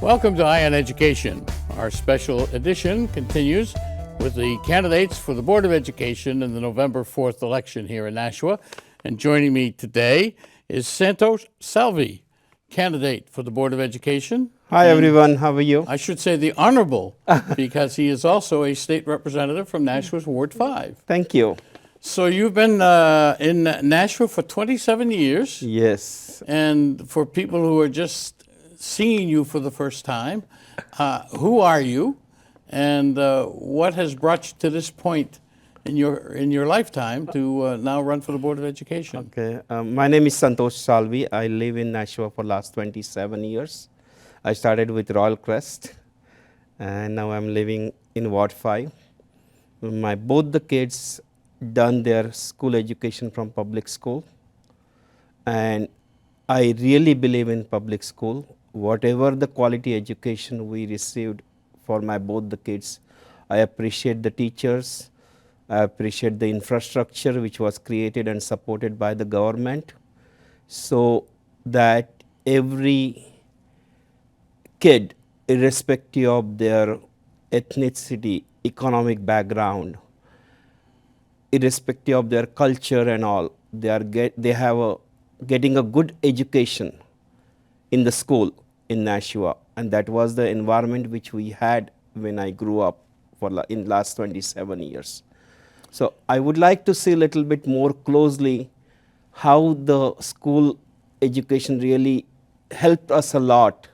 Welcome to eYe on Education. Our special edition continues with the candidates for the Board of Education in the November 4th election here in Nashua. And joining me today is Santosh Salvi, candidate for the Board of Education. Hi everyone, how are you? I should say the Honorable, because he is also a state representative from Nashua's Ward 5. Thank you. So you've been in Nashua for 27 years. Yes. And for people who are just seeing you for the first time, who are you, and what has brought you to this point in your lifetime to now run for the Board of Education? Okay. My name is Santosh Salvi. I live in Nashua for last 27 years. I started with Royal Crest, and now I'm living in Ward 5. Both the kids done their school education from public school, and I really believe in public school. Whatever the quality education we received for both the kids, I appreciate the teachers, I appreciate the infrastructure which was created and supported by the government, so that every kid, irrespective of their ethnicity, economic background, irrespective of their culture and all, they have getting a good education in the school in Nashua, and that was the environment which we had when I grew up in last 27 years. So I would like to see a little bit more closely how the school education really helped us a lot,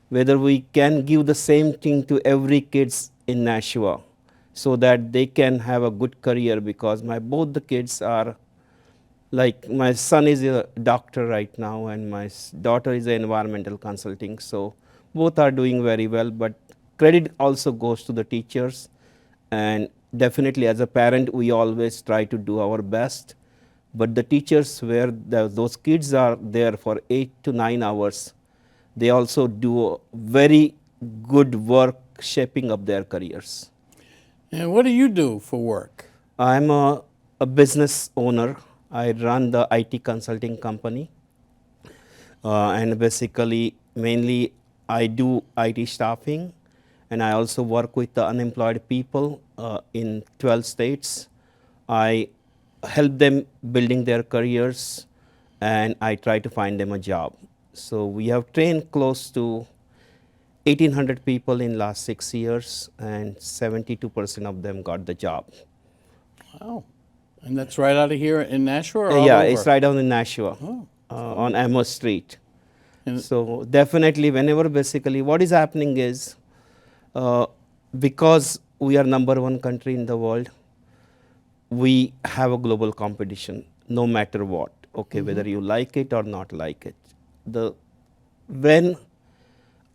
whether we can give the same thing to every kids in Nashua so that they can have a good career, because both the kids are, like my son is a doctor right now and my daughter is an environmental consulting, so both are doing very well, but credit also goes to the teachers, and definitely as a parent we always try to do our best, but the teachers where those kids are there for 8 to 9 hours, they also do very good work shaping up their careers. And what do you do for work? I'm a business owner. I run the IT consulting company, and basically mainly I do IT staffing, and I also work with the unemployed people in 12 states. I help them building their careers, and I try to find them a job. So we have trained close to 1,800 people in last 6 years, and 72% of them got the job. Wow. And that's right out of here in Nashua or all Yeah, over? it's right out in Nashua, on Amos Street. And so definitely whenever basically what is happening is, because we are #1 country in the world, we have a global competition no matter what, okay, whether you like it or not like it. When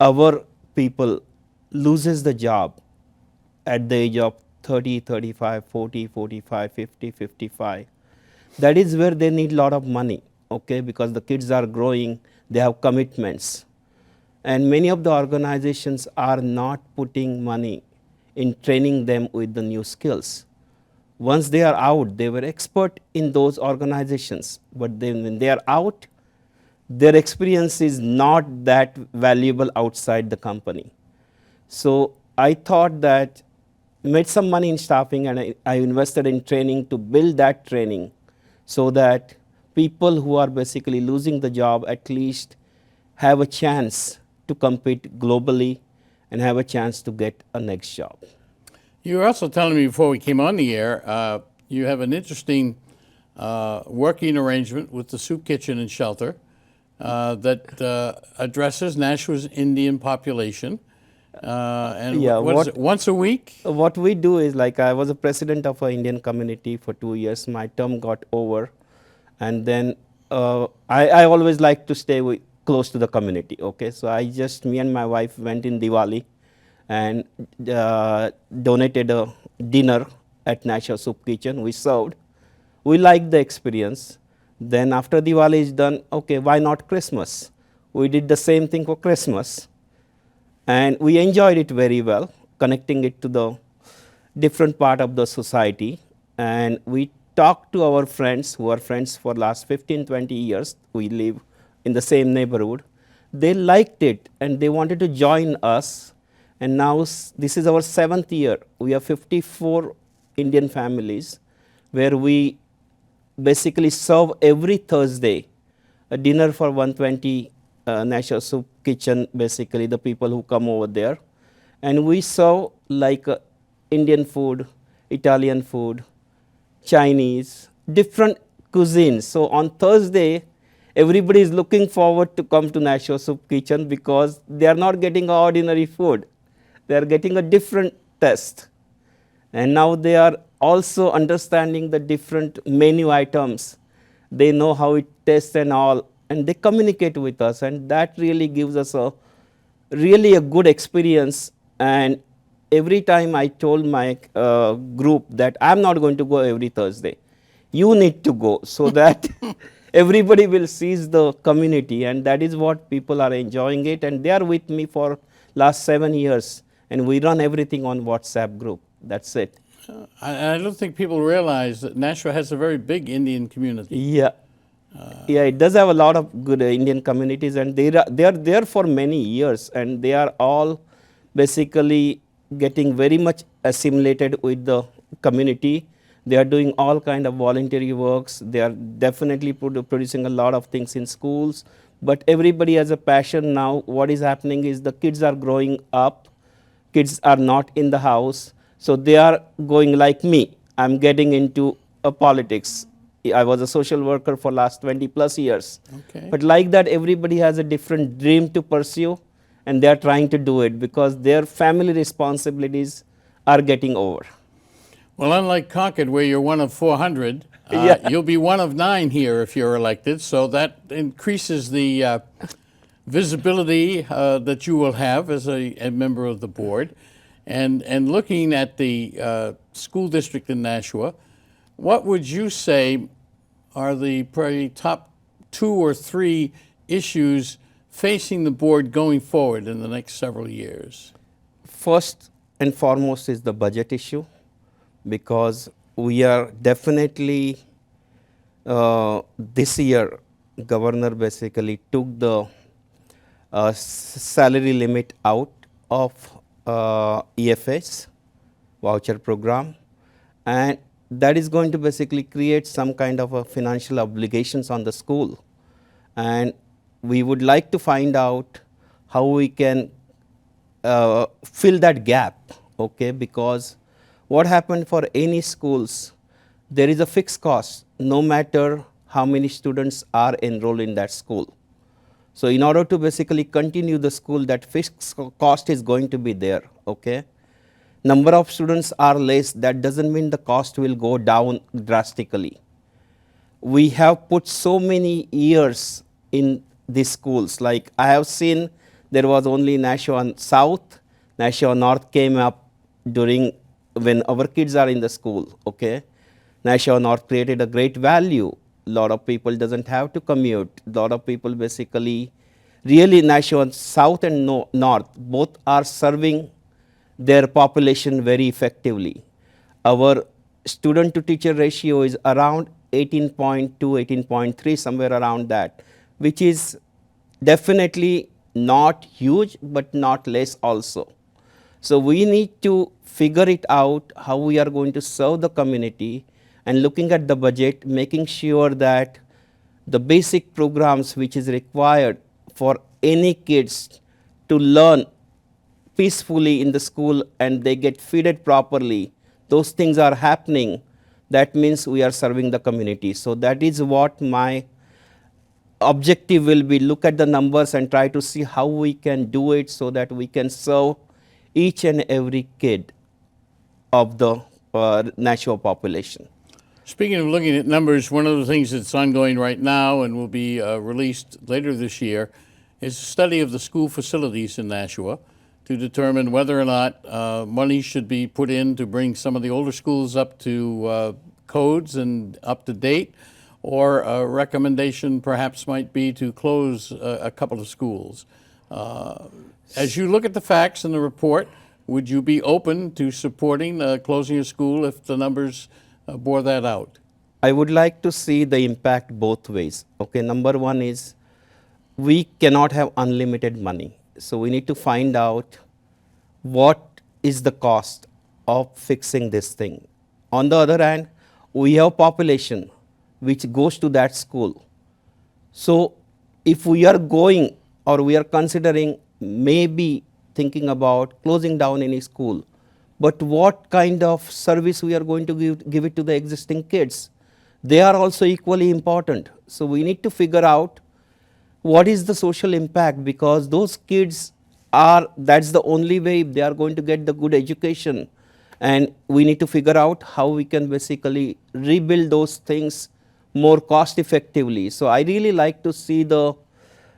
our people loses the job at the age of 30, 35, 40, 45, 50, 55, that is where they need a lot of money, okay, because the kids are growing, they have commitments. And many of the organizations are not putting money in training them with the new skills. Once they are out, they were expert in those organizations, but then when they are out, their experience is not that valuable outside the company. So I thought that made some money in staffing, and I invested in training to build that training so that people who are basically losing the job at least have a chance to compete globally and have a chance to get a next job. You were also telling me before we came on the air, you have an interesting working arrangement with the Soup Kitchen and Shelter that addresses Nashua's Indian population. And Yeah, what is it, once a week? What we do is, like, I was a president of an Indian community for 2 years. My term got over, and then I always like to stay close to the community. Okay, so me and my wife went in Diwali and donated a dinner at Nashua Soup Kitchen. We served. We liked the experience. Then after Diwali is done, okay, why not Christmas? We did the same thing for Christmas. And we enjoyed it very well, connecting it to the different part of the society. And we talked to our friends who are friends for last 15, 20 years. We live in the same neighborhood. they liked it and they wanted to join us. And now this is our 7th year. We have 54 Indian families where we basically serve every Thursday a dinner for 120 Nashua Soup Kitchen, basically the people who come over there. And we serve like Indian food, Italian food, Chinese, different cuisines. So on Thursday, everybody is looking forward to come to Nashua Soup Kitchen because they are not getting ordinary food. They are getting a different taste. And now they are also understanding the different menu items. They know how it tastes and all, and they communicate with us, and that really gives us a really a good experience. And every time I told my group that I'm not going to go every Thursday, you need to go so that everybody will seize the community, and that is what people are enjoying it. And they are with me for last 7 years, and we run everything on WhatsApp group. That's it. I don't think people realize that Nashua has a very big Indian community. Yeah. Yeah, it does have a lot of good Indian communities, and they are there for many years, and they are all basically getting very much assimilated with the community. They are doing all kind of voluntary works. They are definitely producing a lot of things in schools, but everybody has a passion now. What is happening is the kids are growing up. Kids are not in the house, so they are going like me. I'm getting into politics. I was a social worker for last 20 plus years. Okay. But like that, everybody has a different dream to pursue, and they are trying to do it because their family responsibilities are getting over. Well, unlike Concord, where you're one of 400, Yeah. you'll be one of 9 here if you're elected. So that increases the visibility that you will have as a member of the board. And looking at the school district in Nashua, what would you say are the probably top 2 or 3 issues facing the board going forward in the next several years? First and foremost is the budget issue, because we are definitely, this year, governor basically took the salary limit out of EFS voucher program, and that is going to basically create some kind of a financial obligations on the school. And we would like to find out how we can fill that gap, okay? Because what happened for any schools, there is a fixed cost no matter how many students are enrolled in that school. So in order to basically continue the school, that fixed cost is going to be there, okay? Number of students are less, that doesn't mean the cost will go down drastically. We have put so many years in these schools. Like I have seen, there was only Nashua South, Nashua North came up during when our kids are in the school, okay? Nashua North created a great value. A lot of people doesn't have to commute. A lot of people basically, really Nashua South and North, both are serving their population very effectively. Our student to teacher ratio is around 18.2, 18.3, somewhere around that, which is definitely not huge, but not less also. So we need to figure it out how we are going to serve the community, and looking at the budget, making sure that the basic programs which is required for any kids to learn peacefully in the school and they get fed properly, those things are happening. That means we are serving the community. So that is what my objective will be, look at the numbers and try to see how we can do it so that we can serve each and every kid of the Nashua population. Speaking of looking at numbers, one of the things that's ongoing right now and will be released later this year is a study of the school facilities in Nashua to determine whether or not money should be put in to bring some of the older schools up to codes and up to date, or a recommendation perhaps might be to close a couple of schools. As you look at the facts in the report, would you be open to supporting closing a school if the numbers bore that out? I would like to see the impact both ways. Okay, number one is we cannot have unlimited money. So we need to find out what is the cost of fixing this thing. On the other hand, we have population which goes to that school. So if we are going or we are considering maybe thinking about closing down any school, but what kind of service we are going to give it to the existing kids? They are also equally important. So we need to figure out what is the social impact, because those kids are, that's the only way they are going to get the good education. And we need to figure out how we can basically rebuild those things more cost effectively. So I really like to see the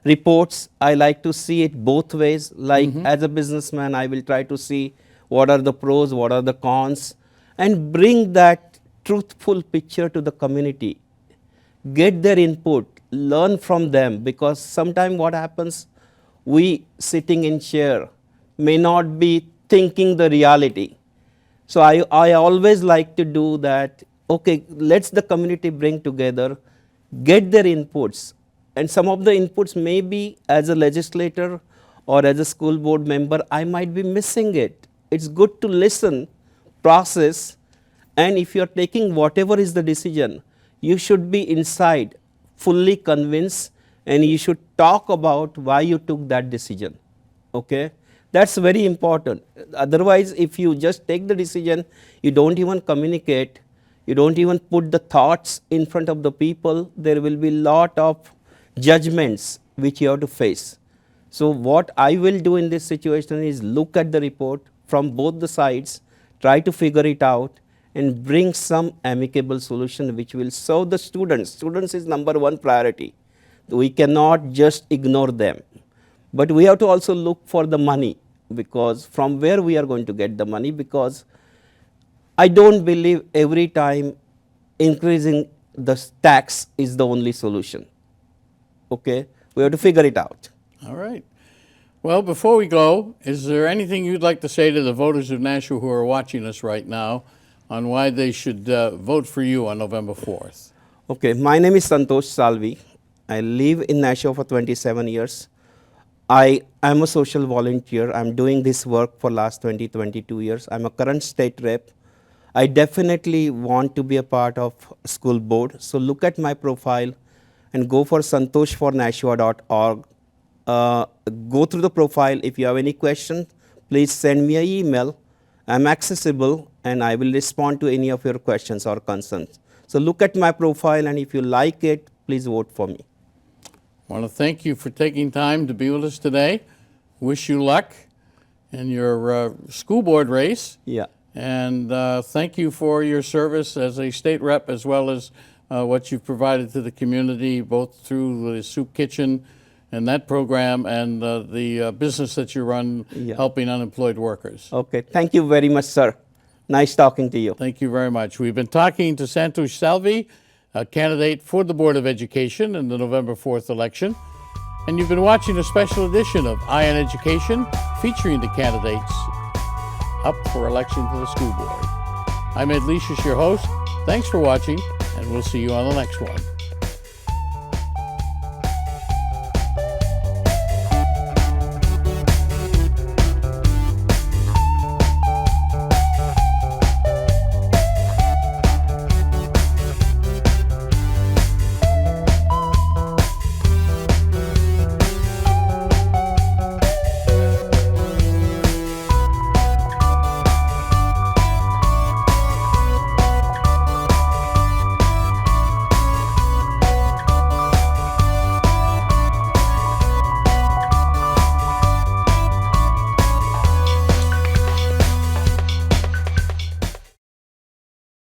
reports. I like to see it both ways. Like as a businessman, I will try to see what are the pros, what are the cons, and bring that truthful picture to the community. Get their input, learn from them, because sometimes what happens, we sitting in chair may not be thinking the reality. So I always like to do that. Okay, let's the community bring together, get their inputs. And some of the inputs may be as a legislator or as a school board member, I might be missing it. It's good to listen, process, and if you're taking whatever is the decision, you should be inside, fully convinced, and you should talk about why you took that decision. Okay? That's very important. Otherwise, if you just take the decision, you don't even communicate, you don't even put the thoughts in front of the people, there will be lot of judgments which you have to face. So what I will do in this situation is look at the report from both the sides, try to figure it out, and bring some amicable solution which will serve the students. Students is number one priority. We cannot just ignore them. But we have to also look for the money, because from where we are going to get the money, because I don't believe every time increasing the tax is the only solution. Okay? We have to figure it out. All right. Well, before we go, is there anything you'd like to say to the voters of Nashua who are watching us right now on why they should vote for you on November 4th? Okay, my name is Santosh Salvi. I live in Nashua for 27 years. I am a social volunteer. I'm doing this work for last 22 years. I'm a current state rep. I definitely want to be a part of school board. So look at my profile and go for santoshfornashua.org. Go through the profile. If you have any questions, please send me an email. I'm accessible and I will respond to any of your questions or concerns. So look at my profile, and if you like it, please vote for me. I want to thank you for taking time to be with us today. Wish you luck in your school board race. Yeah. And thank you for your service as a state rep, as well as what you've provided to the community, both through the soup kitchen and that program, and the business that you run, helping unemployed workers. Okay. Thank you very much, sir. Nice talking to you. Thank you very much. We've been talking to Santosh Salvi, a candidate for the Board of Education in the November 4th election. And you've been watching a special edition of eYe on Education, featuring the candidates up for election to the school board. I'm Ed Leishus, your host. Thanks for watching, and we'll see you on the next one.